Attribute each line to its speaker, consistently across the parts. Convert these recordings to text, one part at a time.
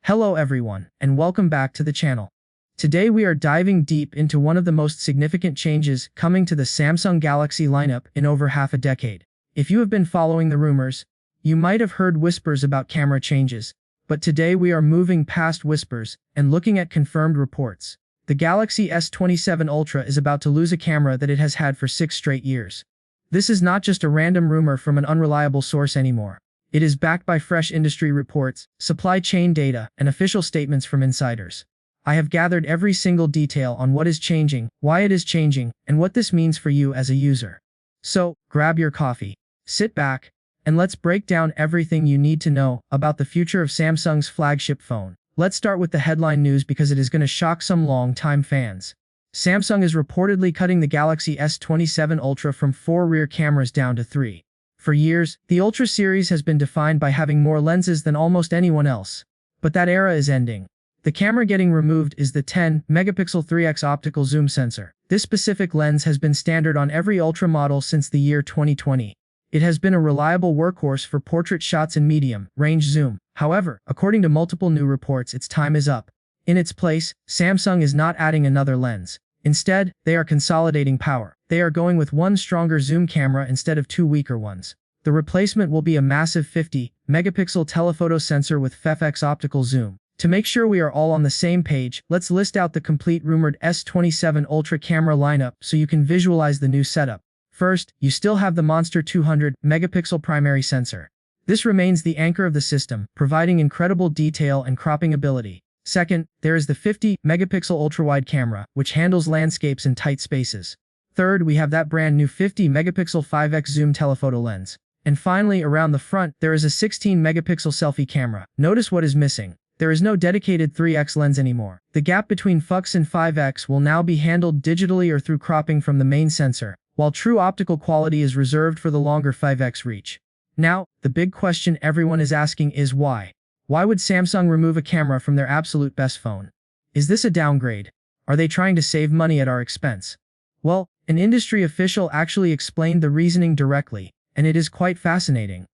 Speaker 1: Hello everyone, and welcome back to the channel. Today we are diving deep into one of the most significant changes coming to the Samsung Galaxy lineup in over half a decade. If you have been following the rumors, you might have heard whispers about camera changes, but today we are moving past whispers and looking at confirmed reports. The Galaxy S27 Ultra is about to lose a camera that it has had for 6 straight years. This is not just a random rumor from an unreliable source anymore. It is backed by fresh industry reports, supply chain data, and official statements from insiders. I have gathered every single detail on what is changing, why it is changing, and what this means for you as a user. So, grab your coffee, sit back, and let's break down everything you need to know about the future of Samsung's flagship phone. Let's start with the headline news because it is going to shock some long-time fans. Samsung is reportedly cutting the Galaxy S27 Ultra from 4 rear cameras down to 3. For years, the Ultra series has been defined by having more lenses than almost anyone else. But that era is ending. The camera getting removed is the 10-megapixel 3x optical zoom sensor. This specific lens has been standard on every Ultra model since the year 2020. It has been a reliable workhorse for portrait shots and medium-range zoom. However, according to multiple new reports, its time is up. In its place, Samsung is not adding another lens. Instead, they are consolidating power. They are going with one stronger zoom camera instead of 2 weaker ones. The replacement will be a massive 50-megapixel telephoto sensor with FFX optical zoom. To make sure we are all on the same page, let's list out the complete rumored S27 Ultra camera lineup so you can visualize the new setup. First, you still have the monster 200-megapixel primary sensor. This remains the anchor of the system, providing incredible detail and cropping ability. Second, there is the 50-megapixel ultra-wide camera, which handles landscapes in tight spaces. Third, we have that brand new 50-megapixel 5x zoom telephoto lens. And finally, around the front, there is a 16-megapixel selfie camera. Notice what is missing. There is no dedicated 3x lens anymore. The gap between FX and 5x will now be handled digitally or through cropping from the main sensor, while true optical quality is reserved for the longer 5x reach. Now, the big question everyone is asking is why? Why would Samsung remove a camera from their absolute best phone? Is this a downgrade? Are they trying to save money at our expense? Well, an industry official actually explained the reasoning directly, and it is quite fascinating.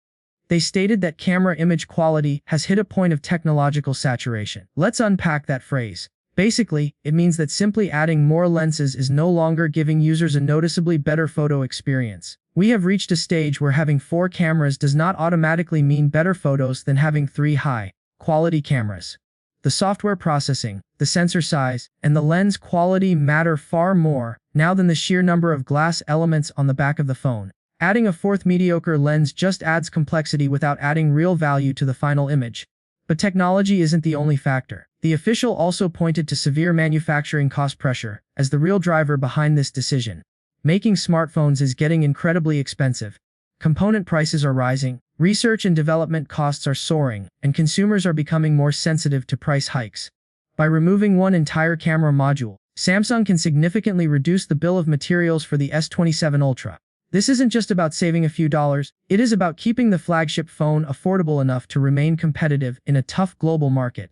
Speaker 1: They stated that camera image quality has hit a point of technological saturation. Let's unpack that phrase. Basically, it means that simply adding more lenses is no longer giving users a noticeably better photo experience. We have reached a stage where having 4 cameras does not automatically mean better photos than having 3 high-quality cameras. The software processing, the sensor size, and the lens quality matter far more now than the sheer number of glass elements on the back of the phone. Adding a 4th mediocre lens just adds complexity without adding real value to the final image. But technology isn't the only factor. The official also pointed to severe manufacturing cost pressure as the real driver behind this decision. Making smartphones is getting incredibly expensive. Component prices are rising, research and development costs are soaring, and consumers are becoming more sensitive to price hikes. By removing one entire camera module, Samsung can significantly reduce the bill of materials for the S27 Ultra. This isn't just about saving a few dollars, it is about keeping the flagship phone affordable enough to remain competitive in a tough global market.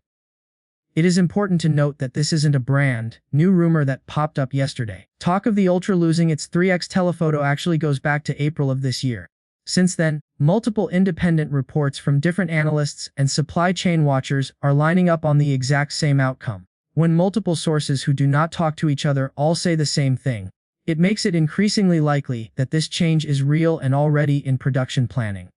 Speaker 1: It is important to note that this isn't a brand new rumor that popped up yesterday. Talk of the Ultra losing its 3x telephoto actually goes back to April of this year. Since then, multiple independent reports from different analysts and supply chain watchers are lining up on the exact same outcome. When multiple sources who do not talk to each other all say the same thing, it makes it increasingly likely that this change is real and already in production planning.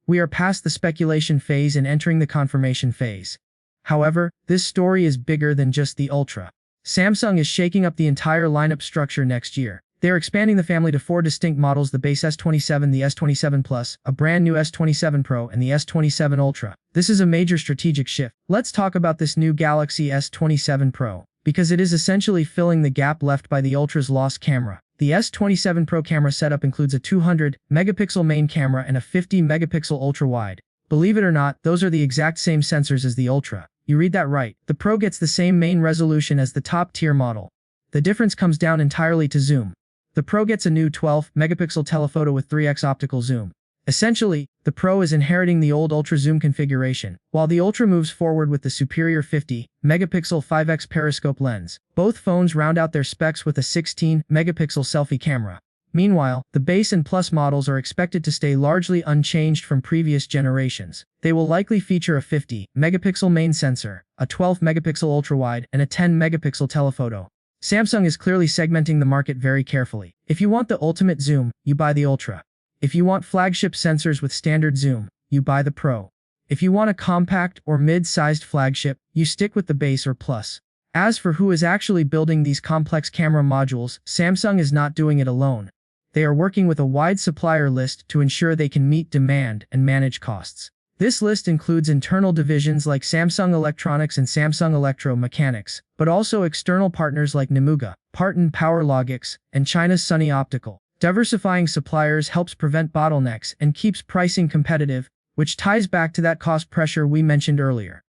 Speaker 1: We are past the speculation phase and entering the confirmation phase. However, this story is bigger than just the Ultra. Samsung is shaking up the entire lineup structure next year. They are expanding the family to 4 distinct models: the base S27, the S27 Plus, a brand new S27 Pro, and the S27 Ultra. This is a major strategic shift. Let's talk about this new Galaxy S27 Pro, because it is essentially filling the gap left by the Ultra's lost camera. The S27 Pro camera setup includes a 200-megapixel main camera and a 50-megapixel ultra-wide. Believe it or not, those are the exact same sensors as the Ultra. You read that right. The Pro gets the same main resolution as the top-tier model. The difference comes down entirely to zoom. The Pro gets a new 12-megapixel telephoto with 3x optical zoom. Essentially, the Pro is inheriting the old Ultra zoom configuration, while the Ultra moves forward with the superior 50-megapixel 5x periscope lens. Both phones round out their specs with a 16-megapixel selfie camera. Meanwhile, the base and Plus models are expected to stay largely unchanged from previous generations. They will likely feature a 50-megapixel main sensor, a 12-megapixel ultrawide, and a 10-megapixel telephoto. Samsung is clearly segmenting the market very carefully. If you want the ultimate zoom, you buy the Ultra. If you want flagship sensors with standard zoom, you buy the Pro. If you want a compact or mid-sized flagship, you stick with the base or Plus. As for who is actually building these complex camera modules, Samsung is not doing it alone. They are working with a wide supplier list to ensure they can meet demand and manage costs. This list includes internal divisions like Samsung Electronics and Samsung Electro-Mechanics, but also external partners like Nemuga, Parton PowerLogix, and China's Sunny Optical. Diversifying suppliers helps prevent bottlenecks and keeps pricing competitive, which ties back to that cost pressure we mentioned earlier.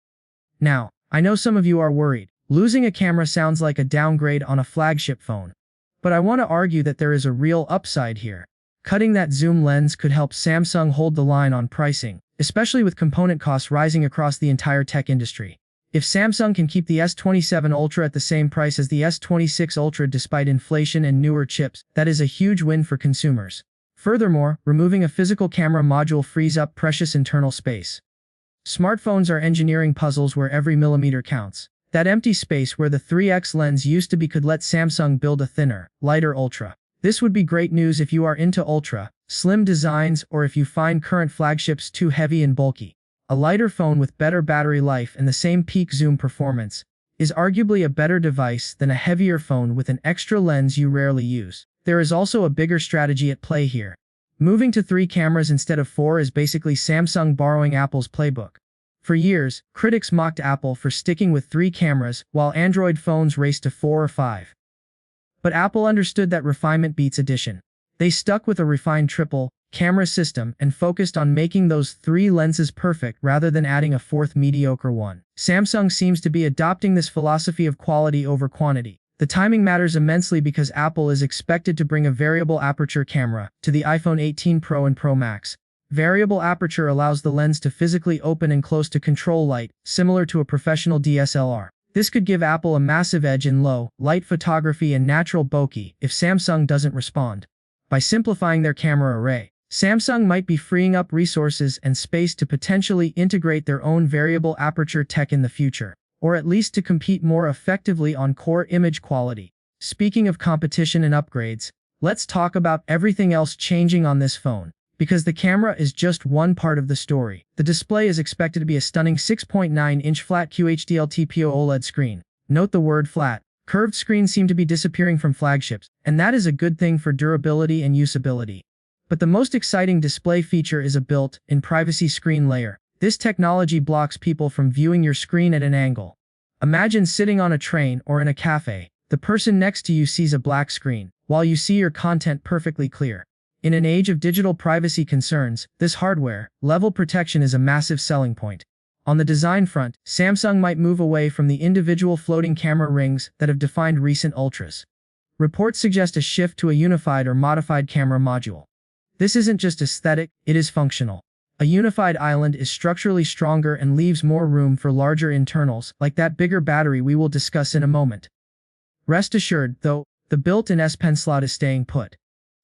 Speaker 1: Now, I know some of you are worried. Losing a camera sounds like a downgrade on a flagship phone. But I want to argue that there is a real upside here. Cutting that zoom lens could help Samsung hold the line on pricing, especially with component costs rising across the entire tech industry. If Samsung can keep the S27 Ultra at the same price as the S26 Ultra despite inflation and newer chips, that is a huge win for consumers. Furthermore, removing a physical camera module frees up precious internal space. Smartphones are engineering puzzles where every millimeter counts. That empty space where the 3x lens used to be could let Samsung build a thinner, lighter Ultra. This would be great news if you are into ultra, slim designs or if you find current flagships too heavy and bulky. A lighter phone with better battery life and the same peak zoom performance is arguably a better device than a heavier phone with an extra lens you rarely use. There is also a bigger strategy at play here. Moving to 3 cameras instead of 4 is basically Samsung borrowing Apple's playbook. For years, critics mocked Apple for sticking with 3 cameras while Android phones raced to 4 or 5. But Apple understood that refinement beats addition. They stuck with a refined triple camera system and focused on making those 3 lenses perfect rather than adding a 4th mediocre one. Samsung seems to be adopting this philosophy of quality over quantity. The timing matters immensely because Apple is expected to bring a variable aperture camera to the iPhone 18 Pro and Pro Max. Variable aperture allows the lens to physically open and close to control light, similar to a professional DSLR. This could give Apple a massive edge in low, light photography and natural bokeh if Samsung doesn't respond. By simplifying their camera array, Samsung might be freeing up resources and space to potentially integrate their own variable aperture tech in the future, or at least to compete more effectively on core image quality. Speaking of competition and upgrades, let's talk about everything else changing on this phone. Because the camera is just one part of the story. The display is expected to be a stunning 6.9-inch flat QHD LTPO OLED screen. Note the word flat. Curved screens seem to be disappearing from flagships, and that is a good thing for durability and usability. But the most exciting display feature is a built-in privacy screen layer. This technology blocks people from viewing your screen at an angle. Imagine sitting on a train or in a cafe. The person next to you sees a black screen, while you see your content perfectly clear. In an age of digital privacy concerns, this hardware-level protection is a massive selling point. On the design front, Samsung might move away from the individual floating camera rings that have defined recent Ultras. Reports suggest a shift to a unified or modified camera module. This isn't just aesthetic, it is functional. A unified island is structurally stronger and leaves more room for larger internals, like that bigger battery we will discuss in a moment. Rest assured, though, the built-in S Pen slot is staying put.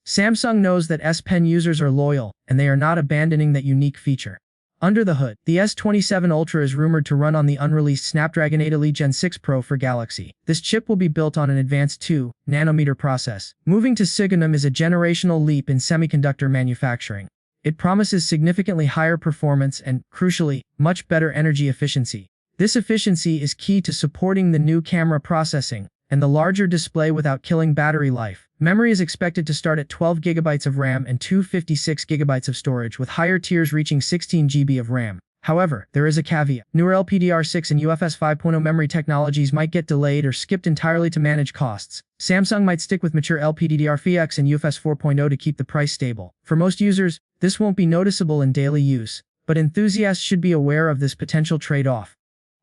Speaker 1: Samsung knows that S Pen users are loyal, and they are not abandoning that unique feature. Under the hood, the S27 Ultra is rumored to run on the unreleased Snapdragon 8 Elite Gen 6 Pro for Galaxy. This chip will be built on an advanced 2-nanometer process. Moving to Silicon is a generational leap in semiconductor manufacturing. It promises significantly higher performance and, crucially, much better energy efficiency. This efficiency is key to supporting the new camera processing and the larger display without killing battery life. Memory is expected to start at 12 GB of RAM and 256 GB of storage, with higher tiers reaching 16 GB of RAM. However, there is a caveat. Newer LPDDR6 and UFS 5.0 memory technologies might get delayed or skipped entirely to manage costs. Samsung might stick with mature LPDDR5X and UFS 4.0 to keep the price stable. For most users, this won't be noticeable in daily use, but enthusiasts should be aware of this potential trade-off.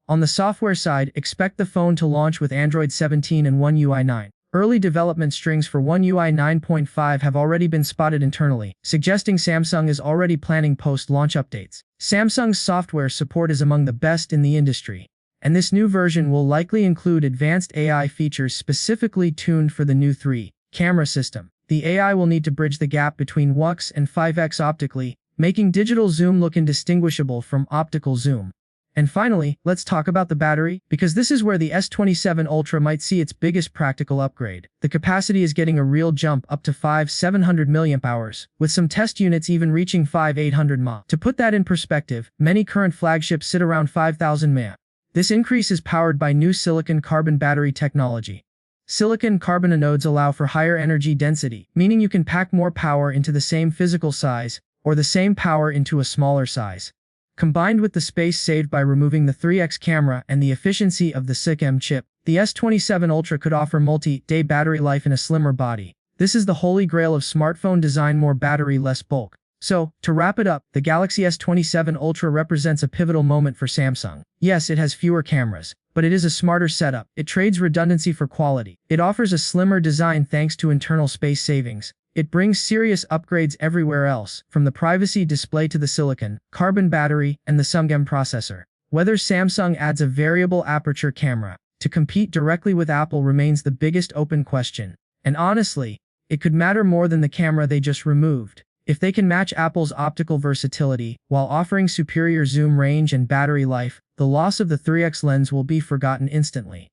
Speaker 1: On the software side, expect the phone to launch with Android 17 and One UI 9. Early development strings for One UI 9.5 have already been spotted internally, suggesting Samsung is already planning post-launch updates. Samsung's software support is among the best in the industry, and this new version will likely include advanced AI features specifically tuned for the new 3-camera system. The AI will need to bridge the gap between WUX and 5x optically, making digital zoom look indistinguishable from optical zoom. And finally, let's talk about the battery, because this is where the S27 Ultra might see its biggest practical upgrade. The capacity is getting a real jump up to 5,700 mAh, with some test units even reaching 5,800 mAh. To put that in perspective, many current flagships sit around 5,000 mAh. This increase is powered by new silicon-carbon battery technology. Silicon-carbon anodes allow for higher energy density, meaning you can pack more power into the same physical size, or the same power into a smaller size. Combined with the space saved by removing the 3x camera and the efficiency of the SiC-M chip, the S27 Ultra could offer multi-day battery life in a slimmer body. This is the holy grail of smartphone design: more battery, less bulk. So, to wrap it up, the Galaxy S27 Ultra represents a pivotal moment for Samsung. Yes, it has fewer cameras, but it is a smarter setup. It trades redundancy for quality. It offers a slimmer design thanks to internal space savings. It brings serious upgrades everywhere else, from the privacy display to the silicon-carbon battery and the Samsung processor. Whether Samsung adds a variable aperture camera to compete directly with Apple remains the biggest open question. And honestly, it could matter more than the camera they just removed. If they can match Apple's optical versatility while offering superior zoom range and battery life, the loss of the 3x lens will be forgotten instantly.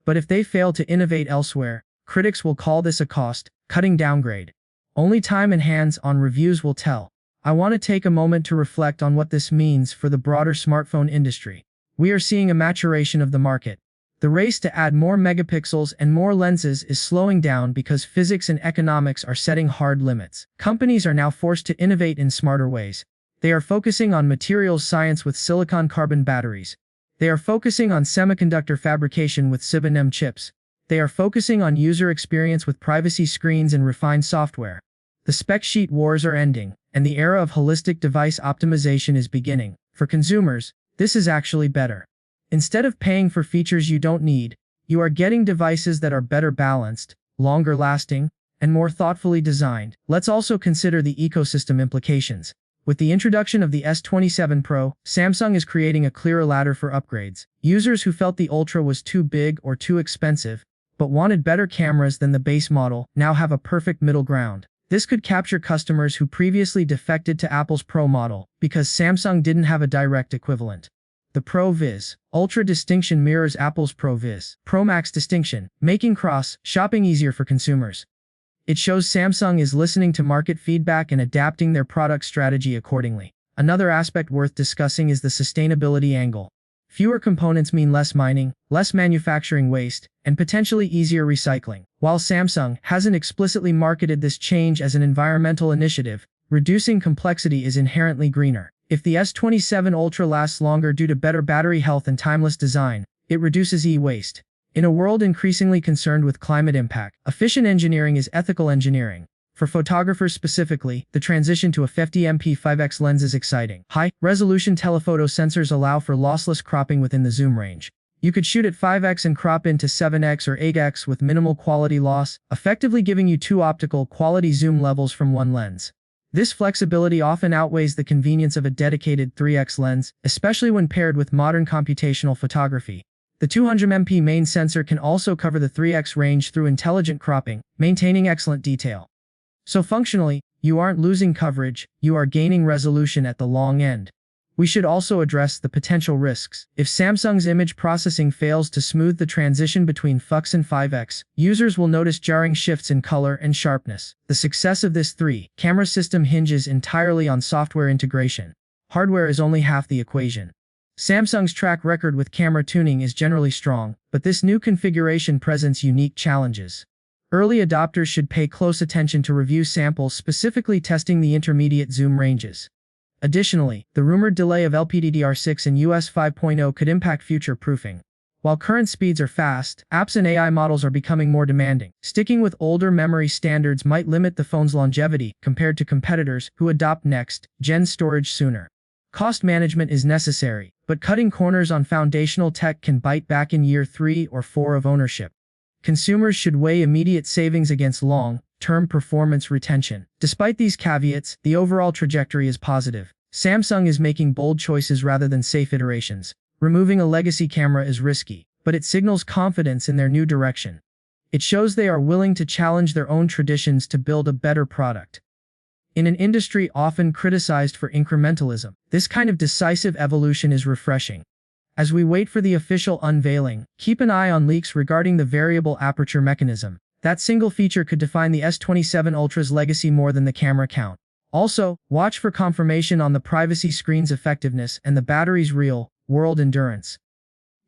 Speaker 1: But if they fail to innovate elsewhere, critics will call this a cost-cutting downgrade. Only time and hands-on reviews will tell. I want to take a moment to reflect on what this means for the broader smartphone industry. We are seeing a maturation of the market. The race to add more megapixels and more lenses is slowing down because physics and economics are setting hard limits. Companies are now forced to innovate in smarter ways. They are focusing on materials science with silicon-carbon batteries. They are focusing on semiconductor fabrication with SiC-M chips. They are focusing on user experience with privacy screens and refined software. The spec sheet wars are ending, and the era of holistic device optimization is beginning. For consumers, this is actually better. Instead of paying for features you don't need, you are getting devices that are better balanced, longer lasting, and more thoughtfully designed. Let's also consider the ecosystem implications. With the introduction of the S27 Pro, Samsung is creating a clearer ladder for upgrades. Users who felt the Ultra was too big or too expensive, but wanted better cameras than the base model, now have a perfect middle ground. This could capture customers who previously defected to Apple's Pro model, because Samsung didn't have a direct equivalent. The Pro Viz Ultra distinction mirrors Apple's Pro Viz Pro Max distinction, making cross-shopping easier for consumers. It shows Samsung is listening to market feedback and adapting their product strategy accordingly. Another aspect worth discussing is the sustainability angle. Fewer components mean less mining, less manufacturing waste, and potentially easier recycling. While Samsung hasn't explicitly marketed this change as an environmental initiative, reducing complexity is inherently greener. If the S27 Ultra lasts longer due to better battery health and timeless design, it reduces e-waste. In a world increasingly concerned with climate impact, efficient engineering is ethical engineering. For photographers specifically, the transition to a 50MP 5x lens is exciting. High-resolution telephoto sensors allow for lossless cropping within the zoom range. You could shoot at 5x and crop into 7x or 8x with minimal quality loss, effectively giving you two optical quality zoom levels from one lens. This flexibility often outweighs the convenience of a dedicated 3x lens, especially when paired with modern computational photography. The 200MP main sensor can also cover the 3x range through intelligent cropping, maintaining excellent detail. So functionally, you aren't losing coverage, you are gaining resolution at the long end. We should also address the potential risks. If Samsung's image processing fails to smooth the transition between FUX and 5x, users will notice jarring shifts in color and sharpness. The success of this camera system hinges entirely on software integration. Hardware is only half the equation. Samsung's track record with camera tuning is generally strong, but this new configuration presents unique challenges. Early adopters should pay close attention to review samples specifically testing the intermediate zoom ranges. Additionally, the rumored delay of LPDDR6 and US 5.0 could impact future proofing. While current speeds are fast, apps and AI models are becoming more demanding. Sticking with older memory standards might limit the phone's longevity compared to competitors who adopt next-gen storage sooner. Cost management is necessary, but cutting corners on foundational tech can bite back in year 3 or 4 of ownership. Consumers should weigh immediate savings against long-term performance retention. Despite these caveats, the overall trajectory is positive. Samsung is making bold choices rather than safe iterations. Removing a legacy camera is risky, but it signals confidence in their new direction. It shows they are willing to challenge their own traditions to build a better product. In an industry often criticized for incrementalism, this kind of decisive evolution is refreshing. As we wait for the official unveiling, keep an eye on leaks regarding the variable aperture mechanism. That single feature could define the S27 Ultra's legacy more than the camera count. Also, watch for confirmation on the privacy screen's effectiveness and the battery's real-world endurance.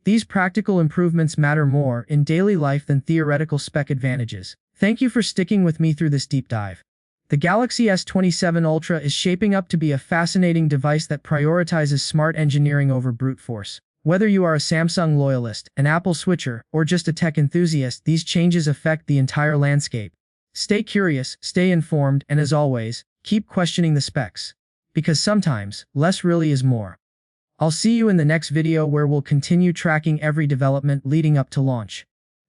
Speaker 1: These practical improvements matter more in daily life than theoretical spec advantages. Thank you for sticking with me through this deep dive. The Galaxy S27 Ultra is shaping up to be a fascinating device that prioritizes smart engineering over brute force. Whether you are a Samsung loyalist, an Apple switcher, or just a tech enthusiast, these changes affect the entire landscape. Stay curious, stay informed, and as always, keep questioning the specs. Because sometimes, less really is more. I'll see you in the next video where we'll continue tracking every development leading up to launch.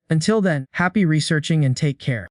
Speaker 1: Until then, happy researching and take care.